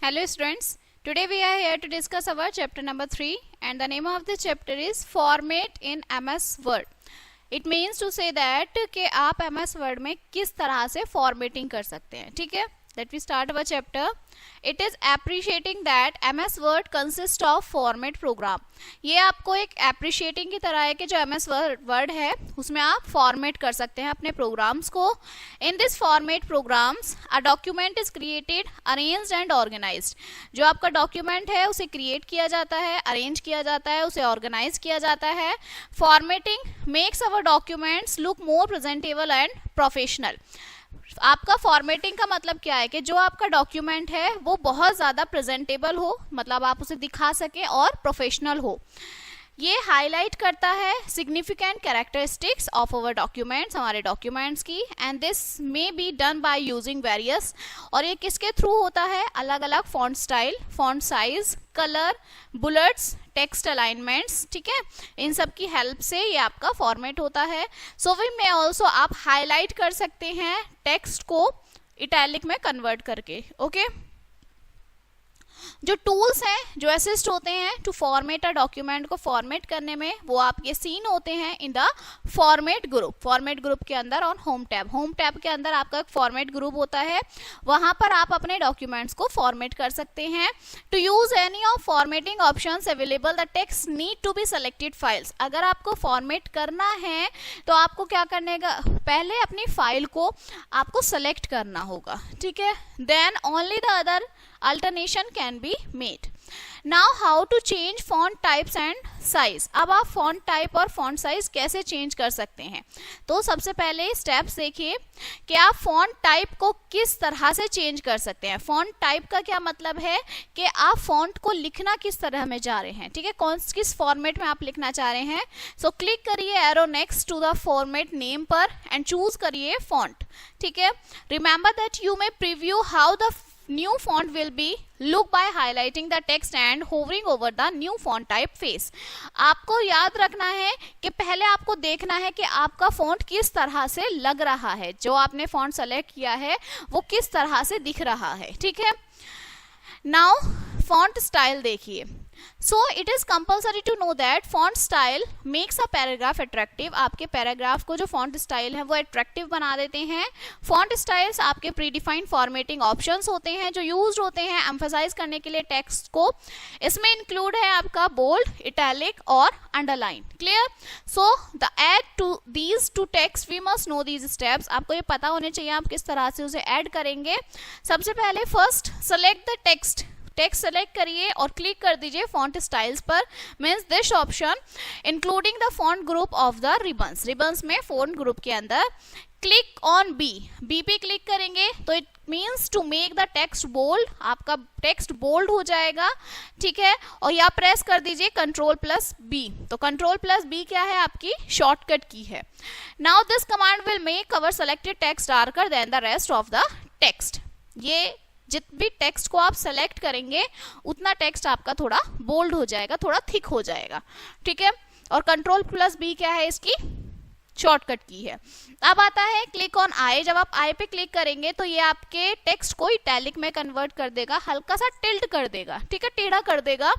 Hello students, today we are here to discuss our chapter number 3 and the name of the chapter is Format in MS Word. It means to say that कि आप MS Word में किस तरह से formatting कर सकते हैं. ठीक है, let me start our chapter. It is appreciating that MS Word consists of format program. ये आपको एक appreciating की तरह है कि जो MS Word है उसमें आप format कर सकते हैं अपने programs को. In this format programs, a document is created, arranged and organized. जो आपका document है उसे create किया जाता है, arrange किया जाता है, उसे organize किया जाता है. Formatting makes our documents look more presentable and professional. आपका फॉर्मेटिंग का मतलब क्या है कि जो आपका डॉक्यूमेंट है वो बहुत ज़्यादा प्रेजेंटेबल हो, मतलब आप उसे दिखा सकें और प्रोफेशनल हो. ये हाईलाइट करता है significant characteristics of our documents, हमारे डॉक्यूमेंट्स की. And this may be done by using various, और ये किसके थ्रू होता है? अलग अलग font style, font size, colour, bullets, text alignments. ठीक है, इन सब की हेल्प से ये आपका फॉर्मेट होता है. सो वी में ऑल्सो आप हाईलाइट कर सकते हैं टेक्स्ट को इटैलिक में कन्वर्ट करके. ओके, जो टूल्स हैं जो असिस्ट होते हैं टू फॉर्मेट अ डॉक्यूमेंट को फॉर्मेट करने में, वो आपके सीन होते हैं in the format group. Format group के अंदर ऑन होम टैब के अंदर आपका एक फॉर्मेट ग्रुप होता है, वहां पर आप अपने डॉक्यूमेंट्स को फॉर्मेट कर सकते हैं. To use any of formatting options available, the text need to be selected files. अगर आपको फॉर्मेट करना है तो आपको क्या करने का, पहले अपनी फाइल को आपको सेलेक्ट करना होगा. ठीक है, then only the other alternation can be made. Now how to change font types and size. अब आप font type और font size कैसे change कर सकते हैं? तो सबसे पहले steps देखिए कि आप font type को किस तरह से change कर सकते हैं. font type का क्या मतलब है कि आप font को लिखना किस तरह में जा रहे हैं. ठीक है, किस format में आप लिखना चाह रहे हैं. So click करिए arrow next to the format name पर and choose करिए font. ठीक है, remember that you may preview how the new font will be look by highlighting the text and hovering over the new font type face. आपको याद रखना है कि पहले आपको देखना है कि आपका फॉन्ट किस तरह से लग रहा है, जो आपने फॉन्ट सेलेक्ट किया है वो किस तरह से दिख रहा है. ठीक है, नाउ फॉन्ट स्टाइल देखिए. So it is compulsory to know that font style makes a paragraph attractive. आपके पैराग्राफ को जो font style है वो attractive बना देते हैं. Font styles आपके predefined formatting options होते हैं जो used होते हैं emphasize करने के लिए text को. इसमें include है आपका bold, italic और underline. Clear? So the add to these two text we must know these steps. आपको ये पता होने चाहिए आप किस तरह से उसे add करेंगे. सबसे पहले first select the text select करिए और क्लिक कर दीजिए फॉन्ट स्टाइल्स पर. Means this option including the font group of the ribbons में फॉन्ट ग्रुप के अंदर. क्लिक ऑन बी पे क्लिक करेंगे तो it means to make the text bold. आपका टेक्स्ट बोल्ड हो जाएगा. ठीक है, और यहाँ प्रेस कर दीजिए Ctrl+B. तो Ctrl+B क्या है? आपकी शॉर्टकट की है. Now this command will make our selected text darker then the rest of the text. ये जितना भी टेक्स्ट को आप सेलेक्ट करेंगे उतना टेक्स्ट आपका थोड़ा बोल्ड हो जाएगा, थोड़ा थिक हो जाएगा. ठीक है, और Ctrl+B क्या है? इसकी शॉर्टकट की है. अब आता है क्लिक ऑन आई. जब आप आई पे क्लिक करेंगे तो ये आपके टेक्स्ट को इटैलिक में कन्वर्ट कर देगा, हल्का सा टिल्ट कर देगा. ठीक है, टेढ़ा कर देगा,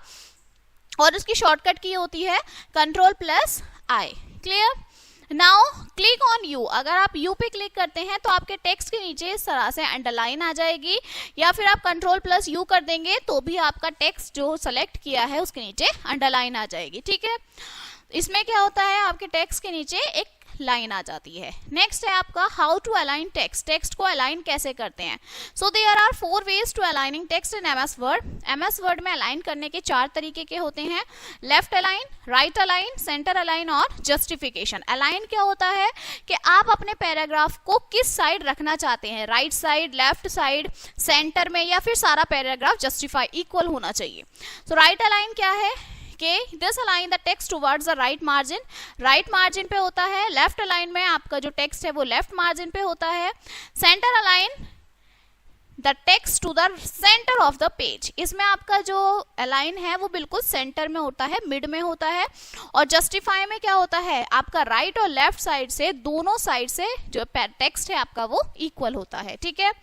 और इसकी शॉर्टकट की होती है Ctrl+I. Clear? Now click on you. अगर आप यू पे क्लिक करते हैं तो आपके टेक्स्ट के नीचे इस तरह से अंडरलाइन आ जाएगी, या फिर आप Ctrl+U कर देंगे तो भी आपका टेक्स्ट जो सेलेक्ट किया है उसके नीचे अंडरलाइन आ जाएगी. ठीक है, इसमें क्या होता है, आपके टेक्स्ट के नीचे एक लाइन आ जाती है. नेक्स्ट है आपका how to align text. Text को अलाइन कैसे करते हैं. So there are 4 ways to aligning text in MS word. MS word में अलाइन करने के 4 तरीके के होते हैं. Left align, right align, centre align और जस्टिफिकेशन. अलाइन क्या होता है कि आप अपने पैराग्राफ को किस साइड रखना चाहते हैं, right side, left side, centre में, या फिर सारा पैराग्राफ जस्टिफाई इक्वल होना चाहिए. सो राइट अलाइन क्या है कि this align the text towards the right margin. Right margin पे होता है. लेफ्ट अलाइन में आपका जो टेक्स्ट है वो लेफ्ट मार्जिन पे होता है. Centre align the text to the centre of the page. इसमें आपका जो अलाइन है वो बिल्कुल सेंटर में होता है, मिड में होता है. और जस्टिफाई में क्या होता है, आपका राइट और लेफ्ट साइड से, दोनों साइड से जो टेक्स्ट है आपका वो इक्वल होता है. ठीक है,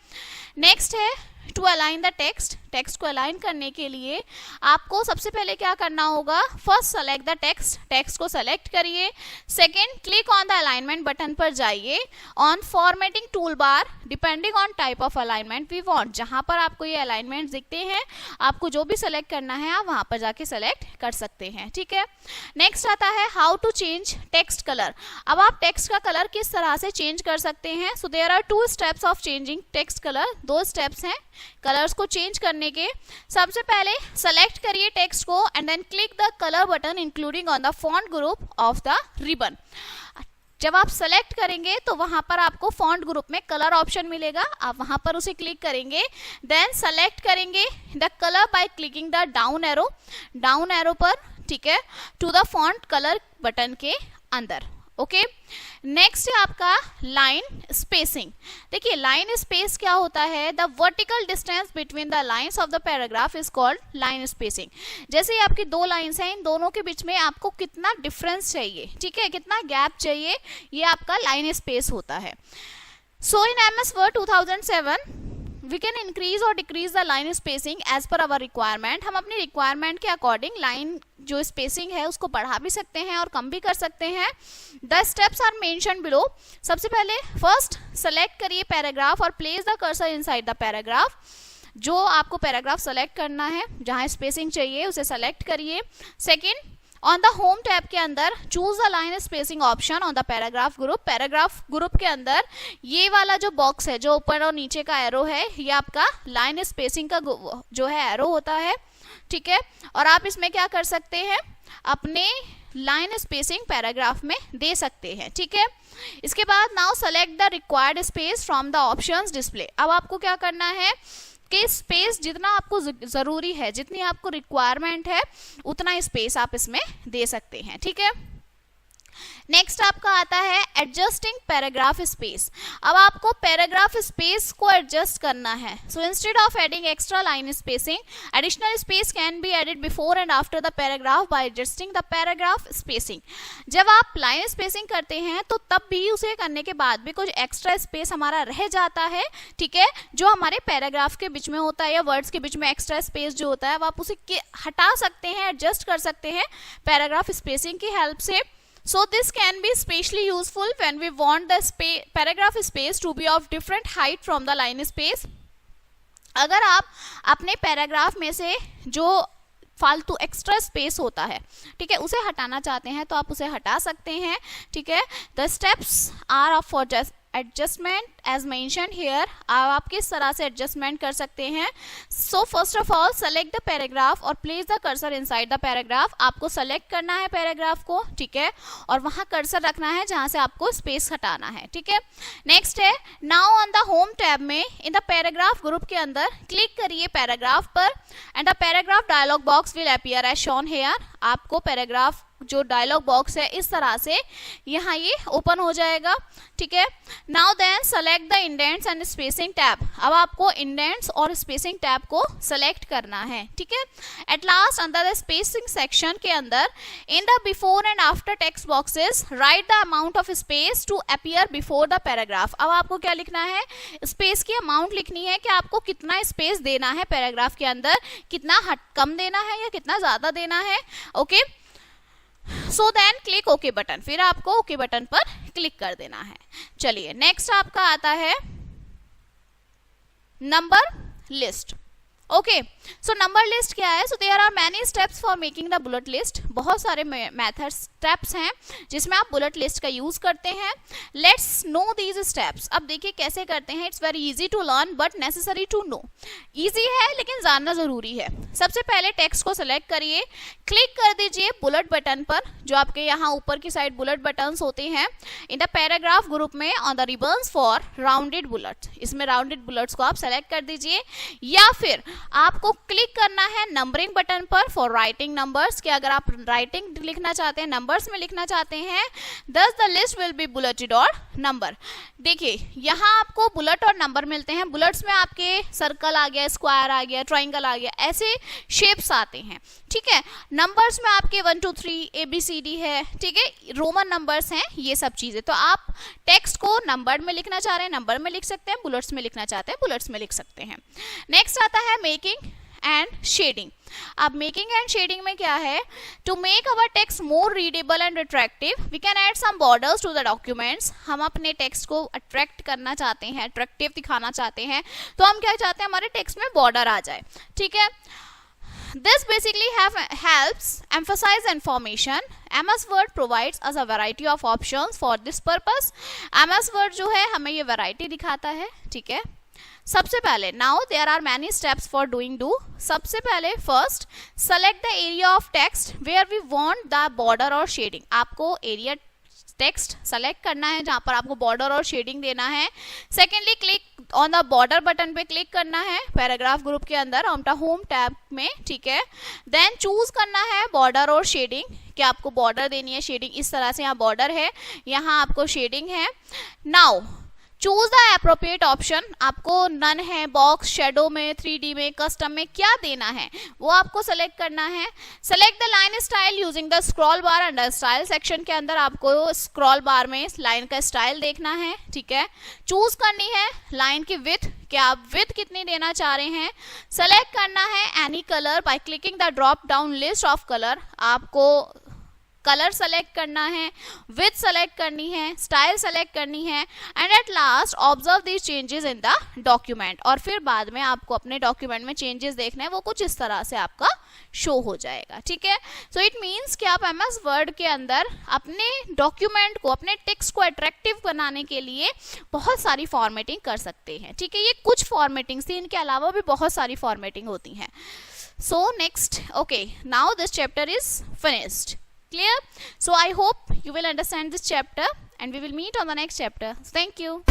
नेक्स्ट है to to align the text, text को अलाइन करने के लिए आपको सबसे पहले क्या करना होगा, first select the text, text को सेलेक्ट करिए। Second, click on the alignment button पर जाइए। On formatting toolbar, depending on type of alignment we want, जहां पर आपको ये अलाइनमेंट दिखते हैं आपको जो भी सेलेक्ट करना है आप वहां पर जाके सेलेक्ट कर सकते हैं, ठीक है। नेक्स्ट आता है how to change text colour. अब आप टेक्स्ट का कलर किस तरह से चेंज कर सकते हैं। So there are 2 steps of changing text colour, 2 steps हैं कलर्स को चेंज करने के। सबसे पहले सेलेक्ट करिए टेक्स्ट को and then click the colour button including on the font group of the ribbon. जब आप सेलेक्ट करेंगे तो वहां पर आपको फॉन्ट ग्रुप में कलर ऑप्शन मिलेगा, आप वहां पर उसे क्लिक करेंगे। देन सेलेक्ट करेंगे the colour by clicking the down arrow पर, ठीक है, to the font colour button के अंदर। ओके, नेक्स्ट है आपका लाइन स्पेसिंग। देखिए लाइन स्पेस क्या होता है, the vertical distance between the lines of the paragraph is called line spacing. जैसे आपकी 2 लाइंस हैं, इन दोनों के बीच में आपको कितना डिफरेंस चाहिए, ठीक है, कितना गैप चाहिए, ये आपका लाइन स्पेस होता है। सो इन MS Word 2007 we can increase or decrease the line spacing as per our requirement। हम अपनी रिक्वायरमेंट के अकॉर्डिंग लाइन जो स्पेसिंग है उसको बढ़ा भी सकते हैं और कम भी कर सकते हैं। The steps are mention below. सबसे पहले फर्स्ट सेलेक्ट करिए पैराग्राफ और place the cursor inside the paragraph. जो आपको पैराग्राफ सेलेक्ट करना है, जहां स्पेसिंग चाहिए उसे सेलेक्ट करिए। Second, on the home tab के अंदर choose the line spacing option on the paragraph group. Paragraph group के अंदर ये वाला जो बॉक्स है, जो ऊपर और नीचे का एरो है, ये आपका लाइन स्पेसिंग का जो है एरो होता है, ठीक है। और आप इसमें क्या कर सकते हैं, अपने लाइन स्पेसिंग पैराग्राफ में दे सकते हैं, ठीक है। इसके बाद now select the required space from the options display. अब आपको क्या करना है कि स्पेस जितना आपको जरूरी है, जितनी आपको रिक्वायरमेंट है, उतना स्पेस आप इसमें दे सकते हैं, ठीक है। नेक्स्ट आपका आता है एडजस्टिंग पैराग्राफ स्पेस। अब आपको पैराग्राफ स्पेस को एडजस्ट करना है। So instead of adding extra line spacing, additional space can be added before and after the paragraph by adjusting the paragraph spacing. जब आप लाइन स्पेसिंग करते हैं तो तब भी उसे करने के बाद भी कुछ एक्स्ट्रा स्पेस हमारा रह जाता है, ठीक है, जो हमारे पैराग्राफ के बीच में होता है या वर्ड्स के बीच में एक्स्ट्रा स्पेस जो होता है, आप उसे हटा सकते हैं, एडजस्ट कर सकते हैं पैराग्राफ स्पेसिंग की हेल्प से। So this can be especially useful when we want the paragraph space to be of different height from the line space। अगर आप अपने पैराग्राफ में से जो फालतू एक्स्ट्रा स्पेस होता है, ठीक है, उसे हटाना चाहते हैं तो आप उसे हटा सकते हैं, ठीक है। The steps are of for adjustment as mention here. आप किस तरह से एडजस्टमेंट कर सकते हैं। So first of all select the paragraph और place the cursor inside the paragraph. आपको सेलेक्ट करना है पैराग्राफ को, ठीक है, और वहां कर्सर रखना है जहां से आपको स्पेस हटाना है, ठीक है। नेक्स्ट है now on the home tab में इन द पैराग्राफ ग्रुप के अंदर क्लिक करिए पैराग्राफ पर and the paragraph dialog box will appear as shown here. आपको पैराग्राफ जो डायलॉग बॉक्स है इस तरह से यहाँ ये ओपन हो जाएगा, ठीक है। Now then select the indents and spacing tab. अब आपको इंडेंट्स और स्पेसिंग टैब को सेलेक्ट करना है, ठीक है। At last under the spacing section के अंदर in the before and after text boxes write the amount of space to appear before the paragraph. अब आपको क्या लिखना है, स्पेस की अमाउंट लिखनी है कि आपको कितना स्पेस देना है पैराग्राफ के अंदर, कितना कम देना है या कितना ज्यादा देना है, okay. So then click okay button, फिर आपको ओके बटन पर क्लिक कर देना है। चलिए नेक्स्ट आपका आता है number list. Okay, so number list क्या है। So there are many steps for making the bullet list. बहुत सारे मेथड स्टेप्स हैं जिसमें आप बुलेट लिस्ट का यूज करते हैं। Let's know these steps. अब देखिए कैसे करते हैं। It's very easy to learn but necessary to know. Easy है लेकिन जानना जरूरी है। सबसे पहले टेक्स्ट को सिलेक्ट करिए, क्लिक कर दीजिए बुलेट बटन पर, जो आपके यहाँ ऊपर की साइड बुलेट बटन्स होते हैं इन द पैराग्राफ ग्रुप में on the ribbons for rounded bullets. इसमें राउंडेड बुलेट्स को आप सेलेक्ट कर दीजिए, या फिर आपको क्लिक करना है नंबरिंग बटन पर फॉर राइटिंग नंबर्स, कि अगर आप राइटिंग लिखना चाहते हैं, नंबर्स में लिखना चाहते हैं, thus the list will be bulleted और नंबर। देखिए यहाँ आपको बुलेट और नंबर मिलते हैं। बुलेट्स में आपके सर्कल आ गया, स्क्वायर आ गया, ट्राइंगल आ गया, ऐसे शेप्स आते हैं, ठीक है। नंबर्स में आपके 1 2 3 ABCD है, ठीक है, रोमन नंबर्स हैं, ये सब चीजें। तो आप टेक्स्ट को नंबर्ड में लिखना चाह रहे हैं, नंबर में लिख सकते हैं, बुलेट्स में लिखना चाहते हैं, बुलेट्स में लिख सकते हैं। नेक्स्ट आता है मेकिंग एंड शेडिंग। अब मेकिंग एंड शेडिंग में क्या है, to make our text more readable and attractive we can add some borders to the documents. हम अपने टेक्स्ट को अट्रैक्ट करना चाहते हैं, अट्रैक्टिव दिखाना चाहते हैं, तो हम क्या चाहते हैं, हमारे टेक्स्ट में बॉर्डर आ जाए, ठीक है। This basically helps emphasize information. MS Word provides us a variety of options for this purpose. MS Word जो है हमें ये variety दिखाता है, ठीक है। सबसे पहले now there are many steps for doing do. सबसे पहले first select the area of text where we want the border or shading. आपको area टेक्स्ट सेलेक्ट करना है जहां पर आपको बॉर्डर और शेडिंग देना है। Secondly click on the border button पे क्लिक करना है पैराग्राफ ग्रुप के अंदर होम टैब में, ठीक है। देन चूज करना है बॉर्डर और शेडिंग, कि आपको बॉर्डर देनी है, शेडिंग इस तरह से, यहाँ बॉर्डर है, यहाँ आपको शेडिंग है। Now choose the appropriate option, आपको नन है, बॉक्स, शेडो में, 3D में, कस्टम में क्या देना है वो आपको सेलेक्ट करना है। Select the line style using the scroll bar under style section के अंदर आपको स्क्रॉल बार में लाइन का स्टाइल देखना है, ठीक है। चूज करनी है लाइन की विड्थ, कि आप विड्थ कितनी देना चाह रहे हैं। सेलेक्ट करना है any colour by clicking the drop down list of colour, आपको कलर सेलेक्ट करना है, विड्थ सेलेक्ट करनी है, स्टाइल सेलेक्ट करनी है, and at last observe these changes in the document. और फिर बाद में आपको अपने डॉक्यूमेंट में चेंजेस देखना है, वो कुछ इस तरह से आपका शो हो जाएगा, ठीक है। सो इट मीन्स कि आप MS वर्ड के अंदर अपने डॉक्यूमेंट को, अपने टेक्स्ट को अट्रैक्टिव बनाने के लिए बहुत सारी फॉर्मेटिंग कर सकते हैं, ठीक है। ये कुछ फॉर्मेटिंग थी, इनके अलावा भी बहुत सारी फॉर्मेटिंग होती हैं। So next, okay, now this chapter is finished. Clear? So I hope you will understand this chapter and we will meet on the next chapter. Thank you.